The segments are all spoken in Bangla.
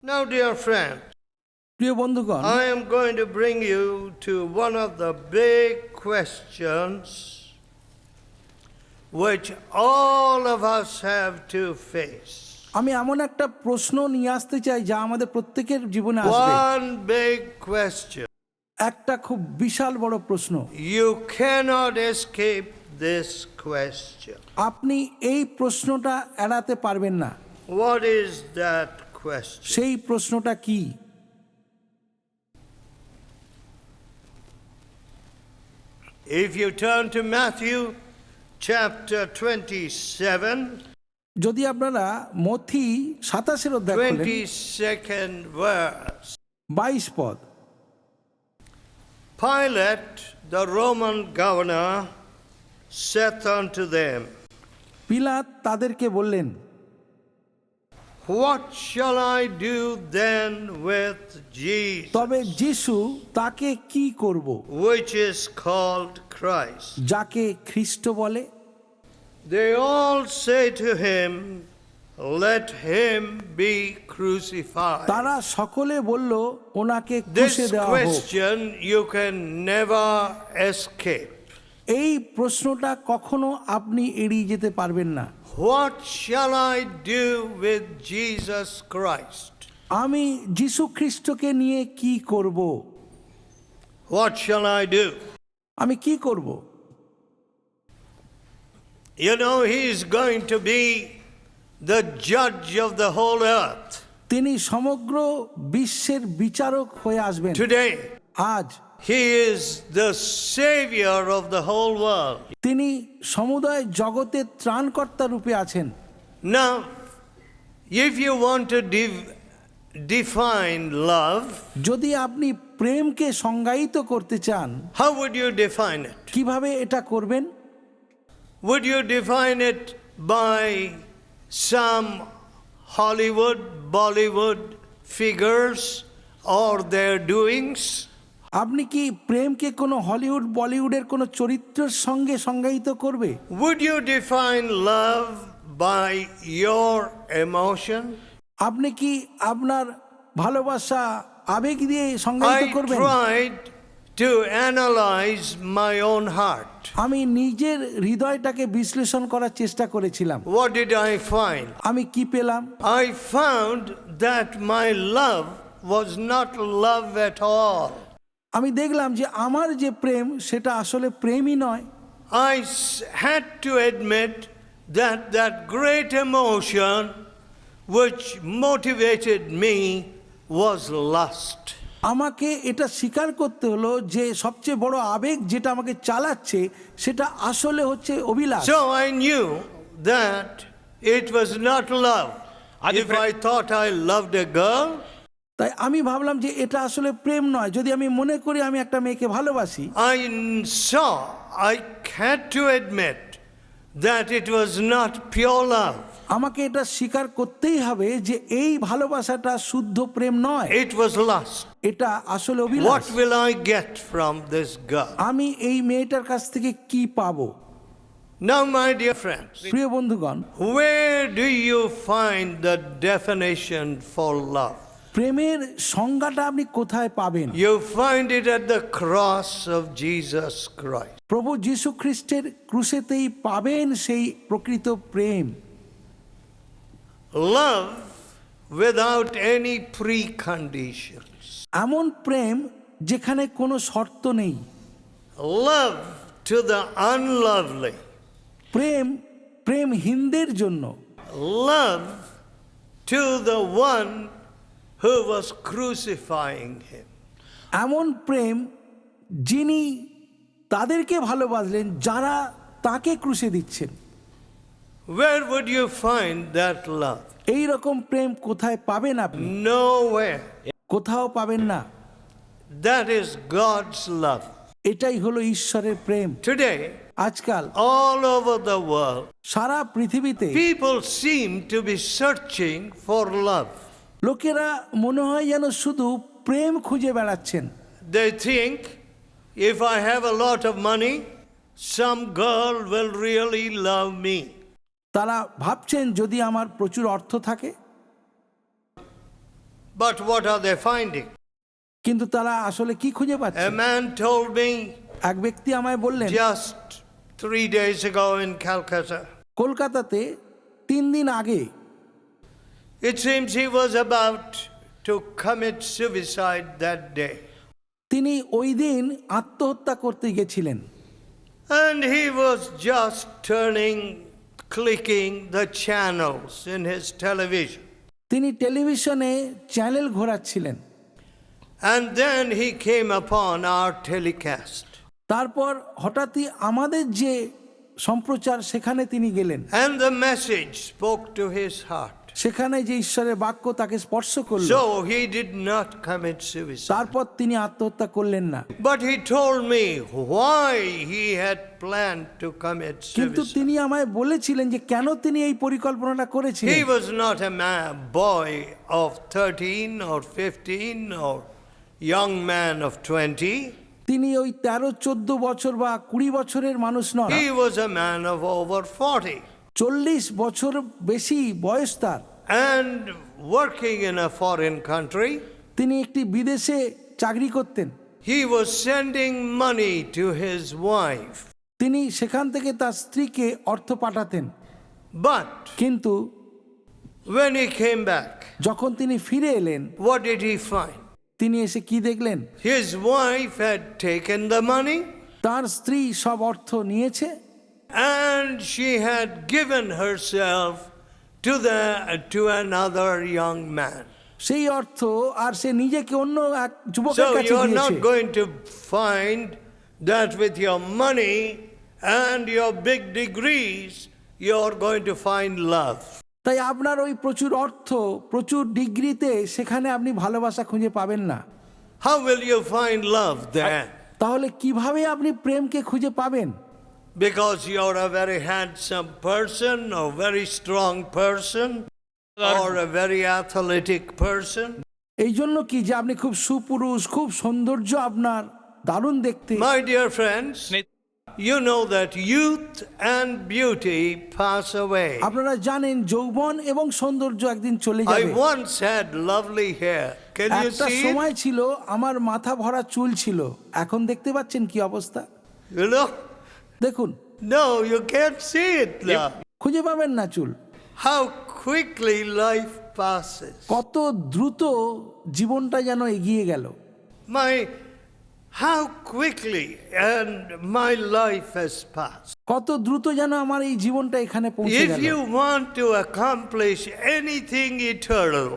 Now, dear friend, প্রিয় বন্ধুগণ, I am going to bring you to one of the big questions which all of us have to face. আমি এমন একটা প্রশ্ন নিয়ে আসতে চাই যা আমাদের প্রত্যেকের জীবনে আসবে। One big question. একটা খুব বিশাল বড় প্রশ্ন। You cannot escape this question. আপনি এই প্রশ্নটা এড়াতে পারবেন না। What is that question? সেই প্রশ্নটা কি? If you turn to Matthew chapter 27, যদি আপনারা মথি 27 অধ্যায় খোলেন, 22nd verse. 22 পদ। Pilate, the Roman governor, saith unto them, পিলাত তাদেরকে বললেন, What shall I do then with Jesus, তবে যিশু তাকে কি করব, which is called Christ? যাকে খ্রিস্ট বলে? They all say to him, Let him be crucified. তারা সকলে বলল, ওনাকে This ক্রুশে দেওয়া হোক। question you can never escape. এই প্রশ্নটা কখনো আপনি এড়িয়ে যেতে পারবেন না। What shall I do with Jesus Christ? আমি যিশু খ্রিস্টকে নিয়ে কি করব? What shall I do? আমি কি করব? You know, he is going to be the judge of the whole earth. তিনি সমগ্র বিশ্বের বিচারক হয়ে আসবেন। Today, আজ he is the savior of the whole world. তিনি সমুদয় জগতের ত্রাণকর্তা রূপে আছেন। Now, if you want to define love, যদি আপনি প্রেমকে সংজ্ঞায়িত করতে চান, how would you define it? কিভাবে এটা করবেন? Would you define it by some Hollywood, Bollywood figures or their doings? আপনি কি প্রেমকে কোনো হলিউড বলিউডের কোনো চরিত্রের সঙ্গে সংজ্ঞায়িত করবে? Would you define love by your emotion? আপনি কি আপনার ভালোবাসা আবেগ দিয়ে I সংজ্ঞায়িত করবেন? tried to analyze my own heart. আমি নিজের হৃদয়টাকে বিশ্লেষণ করার চেষ্টা করেছিলাম। What did I find? আমি কি পেলাম? I found that my love was not love at all. আমি দেখলাম যে আমার যে প্রেম সেটা আসলে প্রেমই নয়। I had to admit that that great emotion which motivated me was lust. আমাকে এটা স্বীকার করতে হলো যে সবচেয়ে বড় আবেগ যেটা আমাকে চালাচ্ছে সেটা আসলে হচ্ছে অভিলাষ। So I knew that it was not love. If I thought I loved a girl, তাই আমি ভাবলাম যে এটা আসলে প্রেম নয়। যদি আমি মনে করি আমি একটা মেয়েকে ভালোবাসি, I had to admit that it was not pure love. আমাকে এটা স্বীকার করতেই হবে যে এই ভালোবাসাটা শুদ্ধ প্রেম নয়, It was lust. এটা আসলে অভিলাষ। What will I get from this girl? আমি এই মেয়েটার কাছ থেকে কি পাবো? Now, my dear friends, প্রিয় বন্ধুগণ, where do you find the definition for love? প্রেমের সংজ্ঞাটা আপনি কোথায় পাবেন? You find it at the cross of Jesus Christ. প্রভু যীশু খ্রিস্টের ক্রুশেতেই পাবেন সেই প্রকৃত প্রেম। Love without any preconditions. এমন প্রেম যেখানে কোনো শর্ত নেই। Love to the unlovely. প্রেমহীনদের জন্য। Love to the one who was crucifying him. এমন প্রেম যিনি তাদেরকে ভালোবাসলেন যারা তাকে ক্রুশে দিচ্ছেন। Where would you find that love? এই রকম প্রেম কোথায় পাবেন আপনি? Nowhere. কোথাও পাবেন না। That is God's love. এটাই হলো ঈশ্বরের প্রেম। Today, আজকাল all over the world, সারা পৃথিবীতে people seem to be searching for love. লোকেরা মনে হয় যেন শুধু প্রেম খুঁজে বেড়াচ্ছেন। They think if I have a lot of money, some girl will really love me. তারা ভাবছেন যদি আমার প্রচুর অর্থ থাকে, But what are they finding? কিন্তু তারা আসলে কি খুঁজে পাচ্ছে? A man told me এক ব্যক্তি আমায় বললেন, just 3 days ago in Calcutta, কলকাতাতে 3 দিন আগে it seems he was about to commit suicide that day. তিনি ওই দিন আত্মহত্যা করতে গেছিলেন। And he was just clicking the channels in his television. তিনি টেলিভিশনে channel ঘোরাচ্ছিলেন। And then he came upon our telecast. তারপর হঠাৎই আমাদের যে সম্প্রচার সেখানে তিনি গেলেন। And the message spoke to his heart. সেখানে যে ঈশ্বরের বাক্য তাকে স্পর্শ করল। So he did not commit suicide. তারপর তিনি আত্মহত্যা করলেন না। But he told me why he had planned to commit কিন্তু suicide. তিনি আমায় বলেছিলেন যে কেন তিনি এই পরিকল্পনাটা He করেছিলেন। was not a boy of 13 or 15 or young man of 20. তিনি ওই 13-14 বছর বা 20 বছরের মানুষ নন। He was a man of over 40 40 বছর বেশি বয়স তার। and working in a foreign country. তিনি একটি বিদেশে চাকরি করতেন। He was sending money to his wife. তিনি সেখান থেকে তার স্ত্রীকে অর্থ পাঠাতেন। But কিন্তু when he came back, যখন তিনি ফিরে এলেন, what did he find? তিনি এসে কি দেখলেন? His wife had taken the money তার স্ত্রী সব অর্থ নিয়েছে and she had given herself to another young man. সেই অর্থ আর সে নিজেকে অন্য এক যুবকের So কাছে you are দিয়েছে। not going to find that with your money and your big degrees you are going to find love. তাই আপনার ওই প্রচুর অর্থ, প্রচুর ডিগ্রিতে সেখানে আপনি ভালোবাসা খুঁজে পাবেন না। How will you find love then? তাহলে কিভাবে আপনি প্রেমকে খুঁজে পাবেন? Because you're a very handsome person or very strong person or a very athletic person? এই জন্য কি যে আপনি খুব সুপুরুষ, খুব সৌন্দর্য আপনার, দারুণ দেখতে। My dear friends, you know that youth and beauty pass away. আপনারা জানেন যৌবন এবং সৌন্দর্য একদিন চলে I যাবে। once had lovely hair. Can you একটা see it? সময় ছিল আমার মাথা ভরা চুল ছিল, এখন দেখতে পাচ্ছেন কি অবস্থা? You know? দেখুন, No, you can't see it now. খুঁজে পাবেন না চুল। How quickly life passes. কত দ্রুত জীবনটা যেন এগিয়ে গেল। How quickly and my life has passed. কত দ্রুত যেন আমার এই জীবনটা এখানে পৌঁছে If গেল। you want to accomplish anything eternal,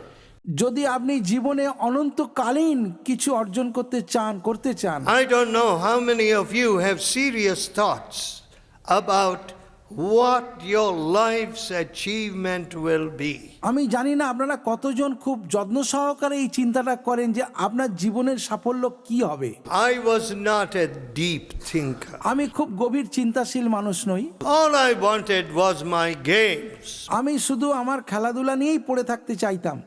যদি আপনি জীবনে অনন্তকালীন কিছু অর্জন করতে চান, I don't know how many of you have serious thoughts about what your life's achievement will be. আমি জানি না আপনারা কতজন খুব যত্ন সহকারে এই চিন্তাটা করেন যে আপনার জীবনের সাফল্য কি হবে। I was not a deep thinker. আমি খুব গভীর চিন্তাশীল মানুষ নই। All I wanted was my games. আমি শুধু আমার খেলাধুলা নিয়েই পড়ে থাকতে চাইতাম।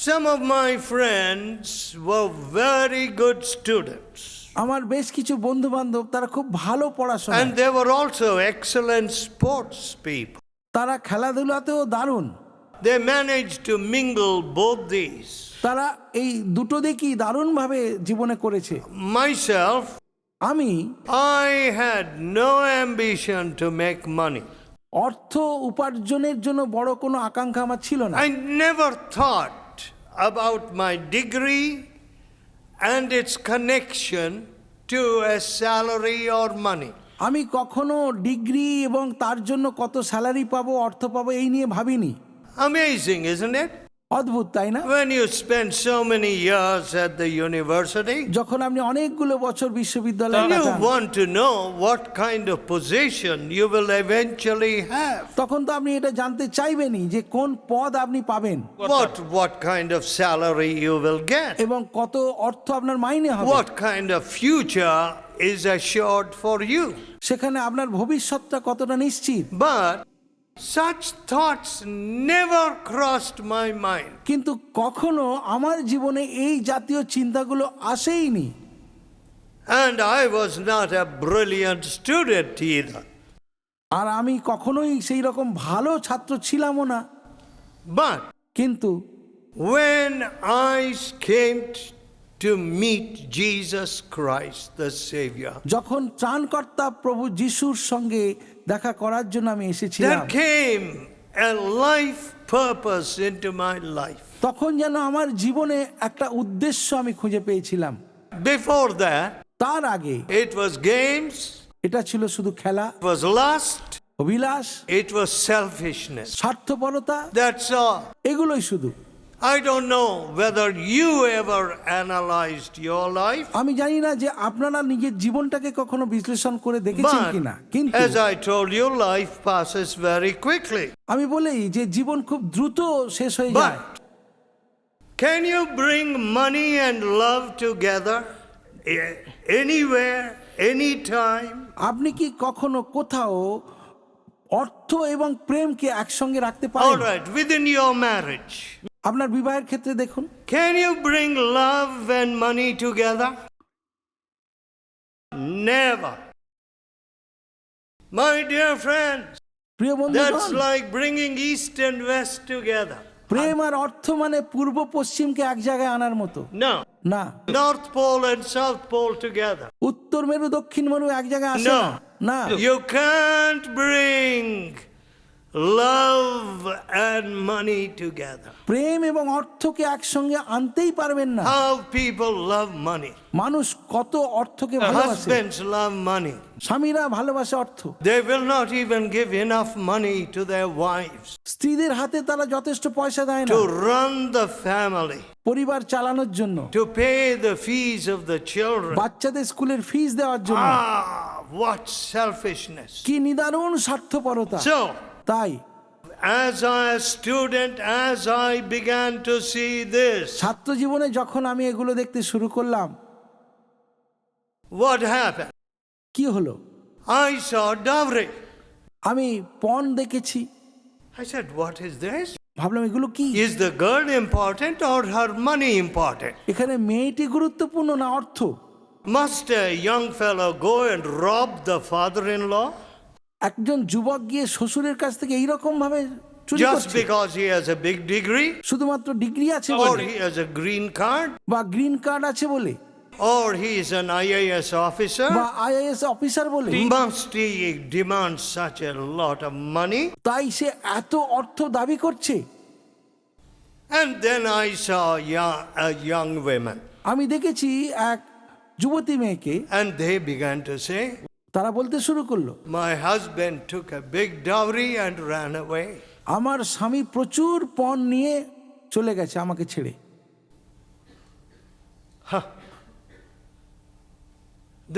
Some of my friends were very good students. আমার বেশ কিছু বন্ধু বান্ধব তারা খুব ভালো পড়াশোনা, And they were also excellent sports people. তারা খেলাধুলাতেও দারুণ। They managed to mingle both these. তারা এই দুটো দিকই দারুণভাবে জীবনে করেছে। Myself, আমি I had no ambition to make money. অর্থ উপার্জনের জন্য বড় কোনো আকাঙ্ক্ষা আমার ছিল না। I never thought about my degree and its connection to a salary or money. আমি কখনো ডিগ্রি এবং তার জন্য কত স্যালারি পাবো, অর্থ পাবো এই নিয়ে ভাবিনি। Amazing, isn't it? অদ্ভুত, তাই না? When you spend so many years at the university, যখন আপনি অনেকগুলো বছর বিশ্ববিদ্যালয়ে you কাটান, want to know what kind of position you will eventually have. তখন তো আপনি এটা জানতে চাইবেনই যে কোন পদ আপনি পাবেন What kind of salary you will get. এবং কত অর্থ আপনার মাইনে হবে, What kind of future is assured for you. সেখানে আপনার ভবিষ্যৎটা কতটা নিশ্চিত। But such thoughts never crossed my mind. কিন্তু কখনো আমার জীবনে এই জাতীয় চিন্তাগুলো আসেইনি। And I was not a brilliant student either. আর আমি কখনোই সেই রকম ভালো ছাত্র ছিলামও না। But কিন্তু When I came to meet Jesus Christ, the Savior, যখন ত্রাণকর্তা প্রভু যিশুর সঙ্গে দেখা করার জন্য আমি এসেছিলাম, there came a life purpose into my life. তখন যেন আমার জীবনে একটা উদ্দেশ্য আমি খুঁজে পেয়েছিলাম। Before that, তার আগে it was games, এটা ছিল শুধু খেলা, it was lust, Abhilash, it was selfishness. স্বার্থপরতা, That's all. এগুলোই শুধু। I don't know whether you ever analyzed your life, আমি জানি না যে আপনারা নিজের জীবনটাকে কখনো বিশ্লেষণ করে দেখেছেন but কিনা, কিন্তু as I told you, life passes very quickly. আমি বলেই যে জীবন খুব দ্রুত শেষ হয়ে যায়। But can you bring money and love together anywhere, anytime? আপনি কি কখনো কোথাও অর্থ এবং প্রেমকে একসঙ্গে রাখতে All পারেন? right, within your marriage, আপনার বিবাহের ক্ষেত্রে দেখুন, can you bring love and money together? Never. My dear friends, প্রিয় that's বন্ধুগণ, like bringing east and west together. প্রেম আর অর্থ মানে পূর্ব পশ্চিমকে এক জায়গায় আনার মতো No. না। North Pole and South Pole together. উত্তর মেরু দক্ষিণ মেরু এক জায়গায় আসে No. না। না, You can't bring love and money together. প্রেম এবং অর্থকে একসঙ্গে আনতেই পারবেন না। How people love money. মানুষ কত অর্থকে ভালোবাসে, Husbands love money. স্বামীরা ভালোবাসে অর্থ, They will not even give enough money to their wives স্ত্রীদের হাতে তারা যথেষ্ট পয়সা দেয় না to run the family, পরিবার চালানোর জন্য, to pay the fees of the children. বাচ্চাদের স্কুলের ফিস দেওয়ার জন্য। What selfishness. কি নিদারুণ স্বার্থপরতা। So, তাই as a student, as I began to see this, ছাত্র জীবনে যখন আমি এগুলো দেখতে শুরু করলাম, what happened? কি হলো? I saw dowry. আমি পণ দেখেছি, I said, what is this? ভাবলাম এগুলো কি? Is the girl important or her money important? এখানে মেয়েটি গুরুত্বপূর্ণ না অর্থ? Must a young fellow go and rob the father-in-law একজন যুবক গিয়ে শ্বশুরের কাছ থেকে এইরকম ভাবে চুরি just করছে because he has a big degree শুধুমাত্র ডিগ্রি আছে or বলে he has a green card বা গ্রিন কার্ড আছে বলে or he is an IAS officer? বা আইএএস অফিসার বলে? Must he demand such a lot of money? তাই সে এত অর্থ দাবি করছে। And then I saw a young woman, আমি দেখেছি এক যুবতী মেয়েকে, and they began to say, তারা বলতে শুরু করলো, my husband took a big dowry and ran away. আমার স্বামী প্রচুর পণ নিয়ে চলে গেছে আমাকে ছেড়ে।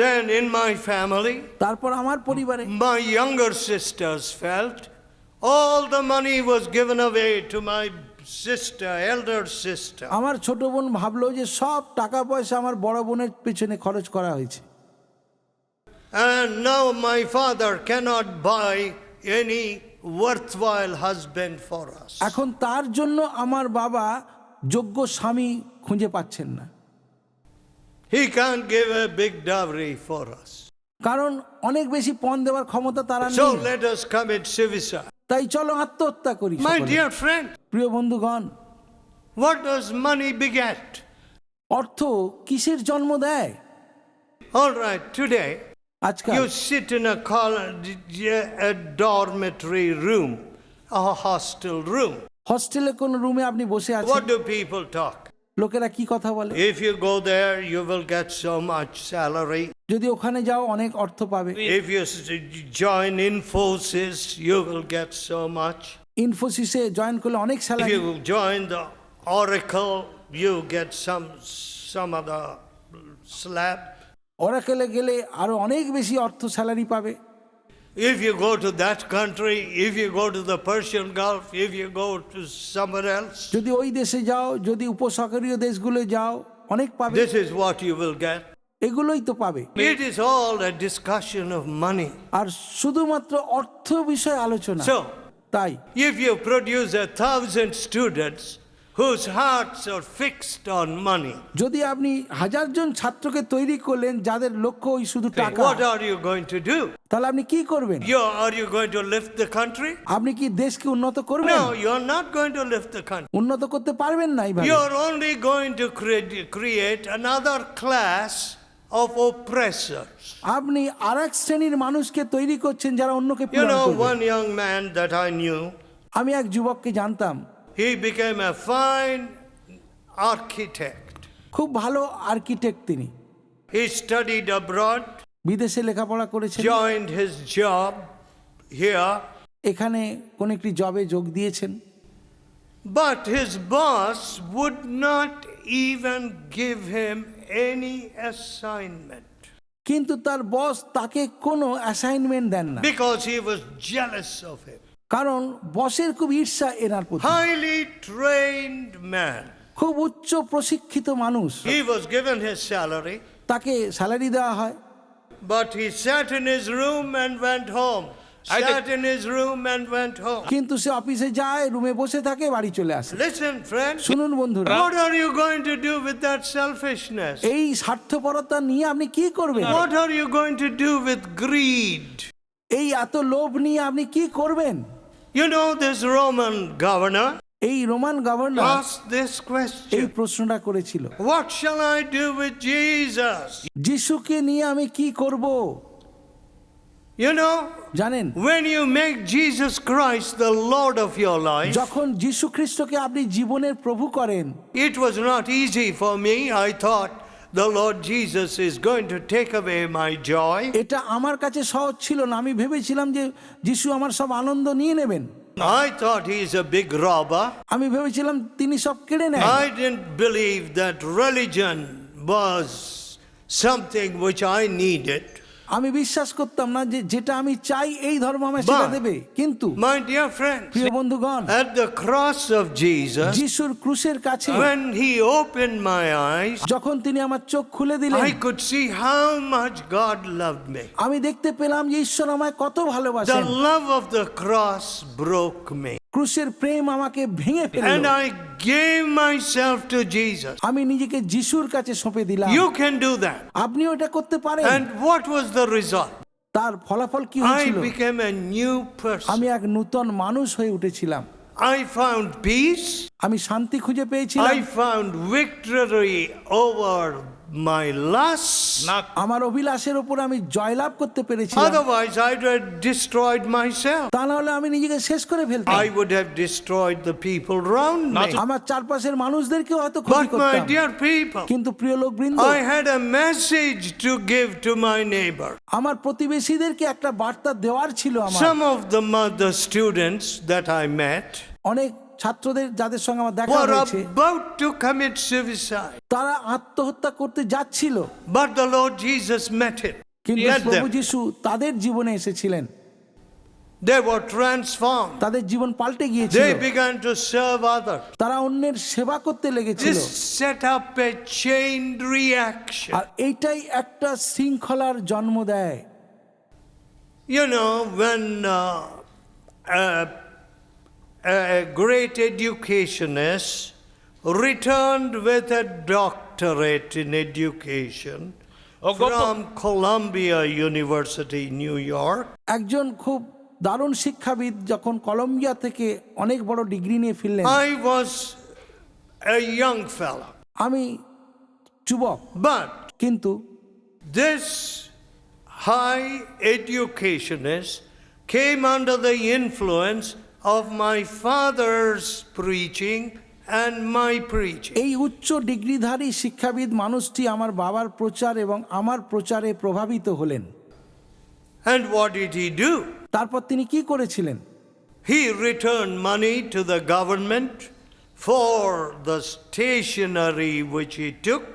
Then in my family, তারপর আমার পরিবারে my younger sisters felt all the money was given away to my sister, elder sister. আমার ছোট বোন ভাবলো যে সব টাকা পয়সা আমার বড় বোনের পেছনে খরচ করা হয়েছে। And now my father cannot buy any worthwhile husband for us. এখন তার জন্য আমার বাবা যোগ্য স্বামী খুঁজে পাচ্ছেন না, He can't give a big dowry for us. কারণ অনেক বেশি পণ দেওয়ার ক্ষমতা তারা So নেই। let us commit suicide. তাই চলো আত্মহত্যা করি। My সকলে। dear friend, প্রিয় বন্ধুগণ, what does money beget? অর্থ কিসের জন্ম দেয়? All right, today আজকাল you sit in a dormitory room, a hostel room. হস্টেলে কোন রুমে আপনি বসে আছেন, What do people talk? লোকেরা কি কথা বলে? If you go there, you will get so much salary. যদি ওখানে যাও অনেক অর্থ পাবে। If you join Infosys, you will get so much. ইনফোসিসে জয়েন করলে অনেক If salary, you join the Oracle, you get some other slab. ওরাকেলে গেলে আরো অনেক বেশি অর্থ স্যালারি পাবে। If you go to that country, if you go to the Persian Gulf, if you go to somewhere else, যদি ওই দেশে যাও, যদি উপসাগরীয় দেশগুলো যাও, অনেক পাবে। this is what you will get. এগুলোই তো পাবে। It is all a discussion of money. আর শুধুমাত্র অর্থ বিষয়ে আলোচনা। So, তাই if you produce 1,000 students whose hearts are fixed on money. যদি আপনি 1000 জন ছাত্রকে তৈরি করলেন যাদের লক্ষ্য ওই শুধু টাকা, What are you going to do? তাহলে আপনি কি করবেন? Are you going to lift the country? আপনি কি দেশকে উন্নত করবেন? No, you're not going to lift the country. উন্নত করতে পারবেন না এইভাবে। You're only going to create another class of oppressors. আপনি আরেক শ্রেণীর মানুষকে তৈরি করছেন যারা অন্যকে You পীড়ন know, করবে। one young man that I knew, আমি এক যুবককে জানতাম, he became a fine architect. খুব ভালো আর্কিটেক্ট তিনি। He studied abroad, বিদেশে লেখাপড়া করেছেন, joined his job here, এখানে কোন একটি জবে যোগ দিয়েছেন, but his boss would not even give him any assignment কিন্তু তার বস তাকে কোনো অ্যাসাইনমেন্ট দেন না, because he was jealous of him. কারণ বসের খুব ঈর্ষা এনার প্রতি। Highly trained man. খুব উচ্চ প্রশিক্ষিত মানুষ, He was given his salary, তাকে স্যালারি দেওয়া হয়, but he sat in his room and went home. Sat in his room and went home. কিন্তু সে অফিসে যায়, রুমে বসে থাকে, বাড়ি চলে আসে। Listen, friends. শুনুন বন্ধুরা, What are you going to do with that selfishness? এই স্বার্থপরতা নিয়ে আপনি কি করবেন? What are you going to do with greed? এই এত লোভ নিয়ে আপনি কি করবেন? You know, this Roman governor এই রোমান গভর্নর asked this এই question. প্রশ্নটা করেছিল, What shall I do with Jesus? যিশুকে নিয়ে আমি কি করব? You know, জানেন, when you make Jesus Christ the Lord of your life, যখন যিশু খ্রিস্টকে আপনি জীবনের প্রভু করেন, it was not easy for me. I thought the Lord Jesus is going to take away my joy. এটা আমার কাছে সহজ ছিল না। আমি ভেবেছিলাম যে যিশু আমার সব আনন্দ নিয়ে নেবেন। I thought he's a big robber. আমি ভেবেছিলাম তিনি সব কেড়ে নেন। I didn't believe that religion was something which I needed. আমি বিশ্বাস করতাম না যে যেটা আমি চাই এই ধর্ম আমায় সেটা দেবে। কিন্তু My dear friends, প্রিয় বন্ধুগণ, at the cross of Jesus, যিশুর ক্রুশের কাছে when he opened my eyes, যখন তিনি আমার চোখ খুলে দিলেন, I could see how much God loved me. আমি দেখতে পেলাম যে ঈশ্বর আমায় কত The ভালোবাসেন। love of the cross broke me. ক্রুশের প্রেম আমাকে ভেঙে ফেলল। And I gave myself to Jesus. আমি নিজেকে যিশুর কাছে সঁপে দিলাম। You can do that. আপনিও এটা করতে পারেন। And what was the result? তার ফলাফল কি I হয়েছিল? became a new person. আমি এক নূতন মানুষ হয়ে উঠেছিলাম। I found peace. আমি শান্তি খুঁজে পেয়েছিলাম। I found victory over my lusts. আমার অভিলাষের উপর আমি জয়লাভ করতে পেরেছিলাম। Otherwise, I'd have destroyed myself. তা না হলে আমি নিজেকে শেষ করে ফেলতাম। I would have destroyed the people around me. আমার চারপাশের মানুষদেরকেও হয়তো ক্ষতি But my করতাম। dear people, কিন্তু প্রিয় লোকবৃন্দ, I had a message to give to my neighbor. আমার প্রতিবেশীদেরকে একটা বার্তা দেওয়ার ছিল আমার। Some of the students that I met অনেক ছাত্রদের যাদের সঙ্গে আমার দেখা were হয়েছে, about to commit suicide. তারা আত্মহত্যা করতে যাচ্ছিল, But the Lord Jesus met it. কিন্তু Met প্রভু them. যিশু তাদের জীবনে এসেছিলেন। They were transformed. তাদের জীবন পাল্টে গিয়েছিল। They began to serve others. তারা অন্যের সেবা করতে লেগেছিল। This set up a chained reaction. আর এইটাই একটা শৃঙ্খলার জন্ম দেয়। You know, when a great educationist returned with a doctorate in education from Columbia University, New York, একজন খুব দারুণ শিক্ষাবিদ যখন কলম্বিয়া থেকে অনেক বড় ডিগ্রি নিয়ে ফিরলেন, I was a young fellow. আমি যুবক, But কিন্তু this high educationist came under the influence of my father's preaching and my preaching. এই উচ্চ ডিগ্রিধারী শিক্ষাবিদ মানুষটি আমার বাবার প্রচার এবং আমার প্রচারে প্রভাবিত হলেন। And what did he do? তারপর তিনি কি করেছিলেন? He returned money to the government for the stationery which he took.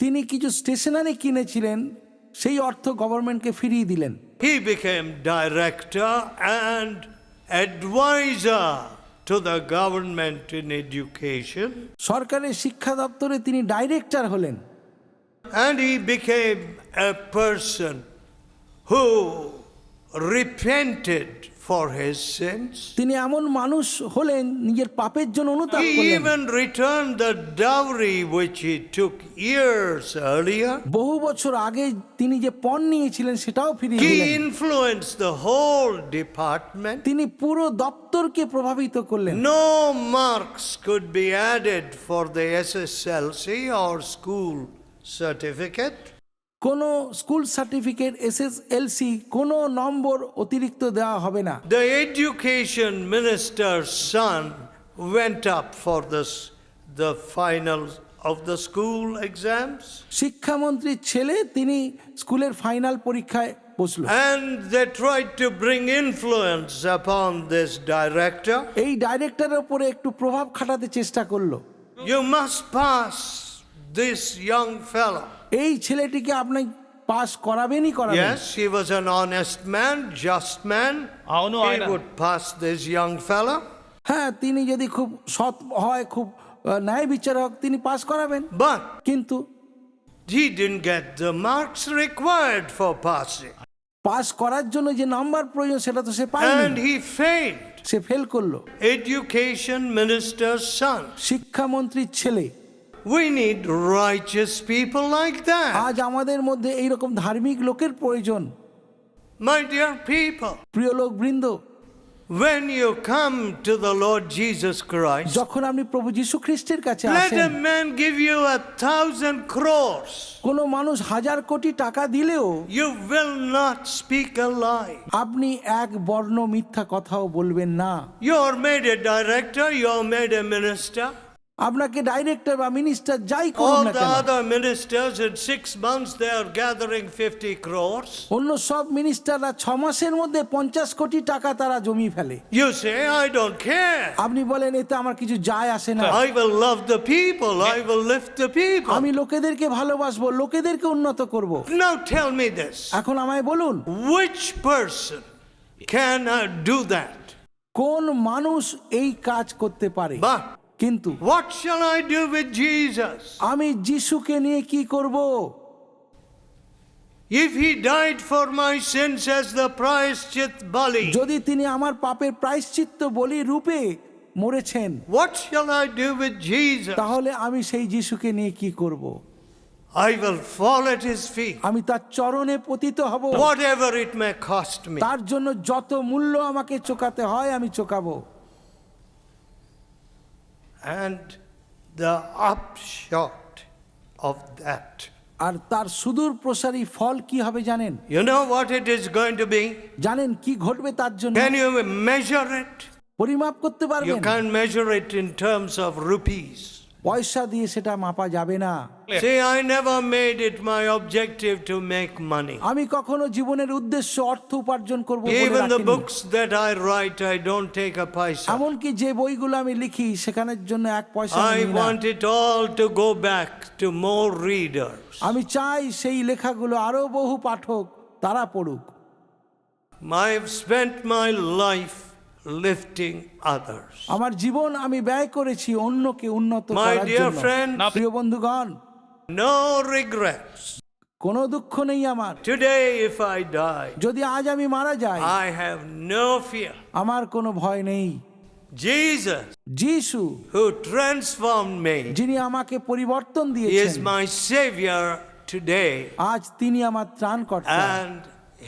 তিনি কিছু স্টেশনারি কিনেছিলেন, সেই অর্থ গভর্নমেন্টকে ফিরিয়ে দিলেন। He became director and advisor to the government in education. সরকারের শিক্ষা দপ্তরে তিনি ডাইরেক্টর হলেন। And he became a person who repented for his sins. তিনি এমন মানুষ হলেন নিজের পাপের জন্য অনুতাপ He করলেন। even returned the dowry which he took years earlier. বহু বছর আগে তিনি যে পণ নিয়েছিলেন সেটাও ফিরিয়ে He দিলেন। influenced the whole department. তিনি পুরো দপ্তরকে প্রভাবিত করলেন। No marks could be added for the SSLC or school certificate. কোনো স্কুল সার্টিফিকেট, এসএসএলসি কোনো নম্বর অতিরিক্ত দেওয়া হবে না। The education minister's son went up for the finals of the school exams. শিক্ষামন্ত্রীর ছেলে তিনি স্কুলের ফাইনাল পরীক্ষায় বসলো। And they tried to bring influence upon this director. এই ডাইরেক্টরের উপরে একটু প্রভাব খাটাতে চেষ্টা করলো। You must pass this young fellow. এই ছেলেটিকে আপনি পাস করাবেনই করাবেন। Yes, he was an honest man, just man. అవును He ఆయన would pass this young fellow. হ্যাঁ, তিনি যদি খুব সৎ হয়, খুব ন্যায় বিচারক, তিনি পাস করাবেন। But কিন্তু he didn't get the marks required for passing. Pass করার জন্য যে নাম্বার প্রয়োজন সেটা তো সে And পায়নি, he failed. সে ফেল করলো। Education minister's son. শিক্ষামন্ত্রীর ছেলে। We need righteous people like that. আজ আমাদের মধ্যে এইরকম ধার্মিক লোকের প্রয়োজন। My dear people, প্রিয় লোক বৃন্দ, when you come to the Lord Jesus Christ, যখন আপনি প্রভু যিশু খ্রিস্টের কাছে let a আসেন, man give you 1,000 crores. কোনো মানুষ 1000 কোটি টাকা দিলেও You will not speak a lie. আপনি এক বর্ণ মিথ্যা কথাও বলবেন না। You are made a director, you are made a minister. আপনাকে ডাইরেক্টর বা মিনিস্টার যাই করুন All না the কেন, other ministers in 6 months they are gathering 50 crores. অন্য সব মিনিস্টাররা 6 মাসের মধ্যে 50 কোটি টাকা তারা জমি ফেলে। You say, I don't care. আপনি বলেন এতে আমার কিছু যায় আসে না, I will love the people, I will lift the people. আমি লোকেদেরকে ভালোবাসবো, লোকেদেরকে উন্নত করব। Now tell me this. এখন আমায় বলুন, Which person can do that? কোন মানুষ এই কাজ করতে পারে? But কিন্তু what shall I do with Jesus? আমি যিশুকে নিয়ে কি করব? If he died for my sins as the prayashchit bali, যদি তিনি আমার পাপের প্রায়শ্চিত্ত বলি রূপে মরেছেন, what shall I do with Jesus? তাহলে আমি সেই যিশুকে নিয়ে কি করব? I will fall at his feet, আমি তার চরণে পতিত হব। whatever it may cost me. তার জন্য যত মূল্য আমাকে চোকাতে হয় আমি চোকাবো। And the upshot of that, আর তার সুদূর প্রসারী ফল কি হবে জানেন? you know what it is going to be? জানেন কি ঘটবে তার জন্য? Can you measure it? পরিমাপ করতে You পারবেন? can't measure it in terms of rupees. পয়সা দিয়ে সেটা মাপা যাবে না। See, I never made it my objective to make money. আমি কখনো জীবনের উদ্দেশ্য অর্থ উপার্জন করব বলে Even the রাখিনি। books that I write, I don't take a paisa. এমনকি যে বইগুলো আমি লিখি সেখানের জন্য এক পয়সা I নিই না। want it all to go back to more readers. আমি চাই সেই লেখাগুলো আরো বহু পাঠক তারা পড়ুক। I've spent my life lifting others. আমার জীবন আমি ব্যয় করেছি অন্যকে উন্নত My করার dear জন্য। friends, প্রিয় বন্ধুগণ, no regrets. কোনো দুঃখ নেই আমার। Today, if I die, যদি আজ আমি মারা যাই, I have no fear. আমার কোনো ভয় নেই। Jesus, যিশু who transformed me, যিনি আমাকে পরিবর্তন is দিয়েছেন, my Savior today, আজ তিনি আমার ত্রাণকর্তা, and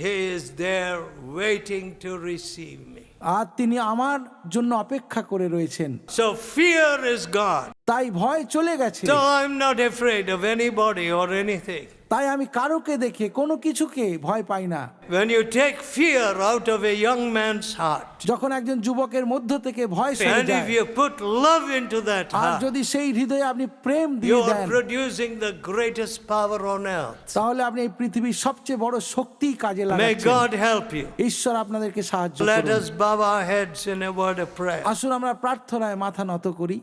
He is there waiting to receive me. আর তিনি আমার জন্য অপেক্ষা করে রয়েছেন। So fear is gone. তাই ভয় চলে গেছে। So I'm not afraid of anybody or anything. তাই আমি কারোকে দেখে কোনো কিছুকে ভয় পাই না। When you take fear out of a young man's heart, যখন একজন যুবকের মধ্য থেকে ভয় সরে and if যায়, you put love into that R heart, যদি সেই হৃদয়ে আপনি প্রেম you দিয়ে are then, producing the greatest power on earth. তাহলে আপনি এই পৃথিবীর সবচেয়ে বড় শক্তি কাজে May লাগাচ্ছেন। God help you. ঈশ্বর আপনাদেরকে সাহায্য Let করুন। us bow our heads in a word of prayer. আসুন আমরা প্রার্থনায় মাথা নত করি।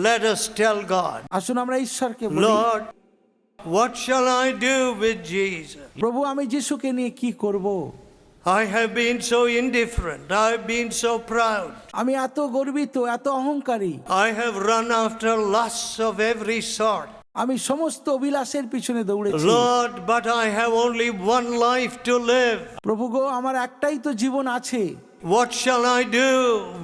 Let us tell God, আসুন আমরা ঈশ্বরকে বলি, Lord, what shall I do with Jesus? প্রভু আমি যিশুকে নিয়ে কি করব? I have been so indifferent. I have been so proud. আমি এত গর্বিত, এত অহংকারী। I have run after lusts of every sort. আমি সমস্ত অভিলাষের পিছনে দৌড়েছি। Lord, but I have only one life to live. প্রভু গো, আমার একটাই তো জীবন আছে। What shall I do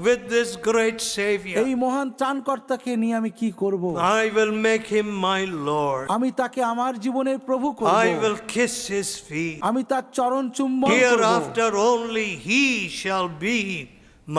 with this great Savior? এই মহান ত্রাণকর্তাকে নিয়ে আমি কি করব? I will make him my Lord. আমি তাকে আমার জীবনের প্রভু করব। I will kiss his feet. আমি তার চরণ চুম্বন করব। Hereafter only he shall be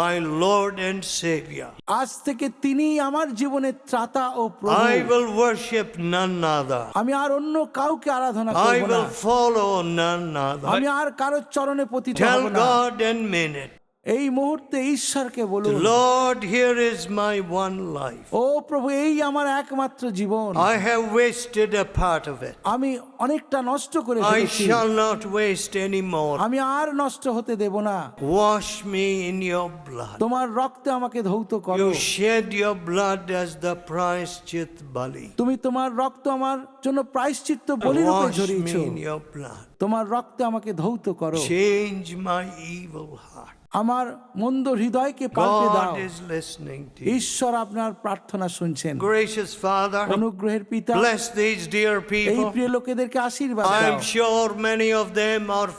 my Lord and Savior. আজ থেকে তিনিই আমার জীবনের ত্রাতা ও প্রভু। I will worship none other. আমি আর অন্য কাউকে আরাধনা I করব না। will follow none other. আমি আর কারোর চরণে পতিত হব Tell না। God and mean it. এই মুহূর্তে ঈশ্বরকে বলুন, Lord, here is my one life. ও প্রভু, এই আমার একমাত্র জীবন। I have wasted a part of it. আমি অনেকটা নষ্ট করে I ফেলেছি। shall not waste any more. আমি আর নষ্ট হতে দেব না। Wash me in your blood. তোমার রক্তে আমাকে ধৌত করো। You shed your blood as the prayashchit bali. তুমি তোমার রক্ত আমার জন্য প্রায়শ্চিত্ত বলিরূপে Wash ঝরিয়েছো। me in your blood. তোমার রক্তে আমাকে ধৌত করো। Change my evil heart. আমার মন্দ হৃদয়কে পাল্টে দাও। God is listening to you. ঈশ্বর আপনার প্রার্থনা শুনছেন। Gracious Father, অনুগ্রহের পিতা, bless these dear এই people. প্রিয় লোকেদেরকে আশীর্বাদ দাও। I'm sure many of them are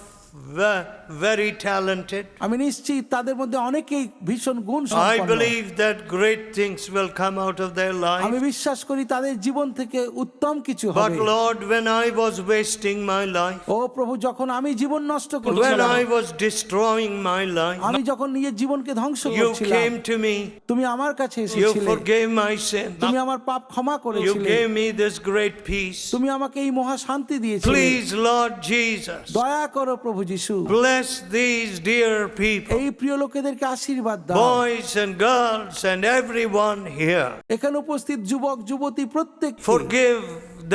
very talented. আমি নিশ্চিত তাদের মধ্যে অনেকেই ভীষণ গুণ I সম্পন্ন। believe that great things will come out of their আমি life. বিশ্বাস করি তাদের জীবন থেকে উত্তম কিছু But হবে। Lord, when I was wasting my life, ও প্রভু, যখন আমি জীবন নষ্ট when করছিলাম, I was destroying my life, আমি যখন নিজের জীবনকে ধ্বংস you করছিলাম, came to me. তুমি আমার কাছে You এসেছিলে। forgave my sins. তুমি আমার পাপ ক্ষমা You করেছিলে। gave me this great peace. তুমি আমাকে এই মহা শান্তি দিয়েছিলে। Please, Lord Jesus, দয়া করো প্রভু যিশু, bless these dear people, এই প্রিয় লোকেদেরকে আশীর্বাদ দাও। boys and girls and everyone here. এখানে উপস্থিত যুবক যুবতী প্রত্যেক Forgive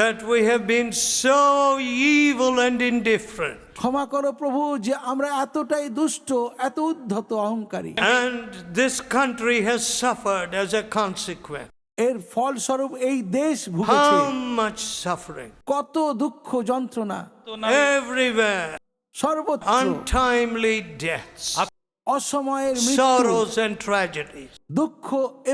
that we have been so evil and indifferent. ক্ষমা করো প্রভু যে আমরা এতটাই দুষ্ট, এত উদ্ধত, অহংকারী। And this country has suffered as a consequence. এর ফলস্বরূপ এই দেশ ভুগেছে How much suffering? কত দুঃখ যন্ত্রণা, Everywhere. সর্বত্র Untimely deaths, অসময়ের মৃত্যু, sorrows and tragedies. দুঃখ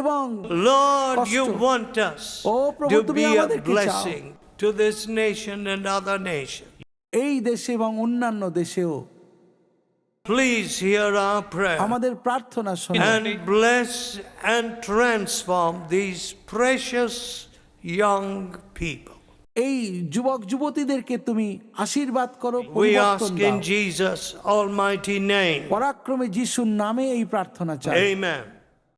এবং Lord, you কষ্ট। want us ও প্রভু, to তুমি be a আমাদেরকে চাও। blessing to this nation and other nations. এই দেশে এবং অন্যান্য দেশেও Please hear our prayer আমাদের প্রার্থনা শোনো and bless and transform these precious young people. এই যুবক যুবতীদেরকে তুমি আশীর্বাদ করো, We পরিবর্তন ask দাও। in Jesus' almighty name. পরাক্রমে যিশুর নামে এই প্রার্থনা চাই। Amen.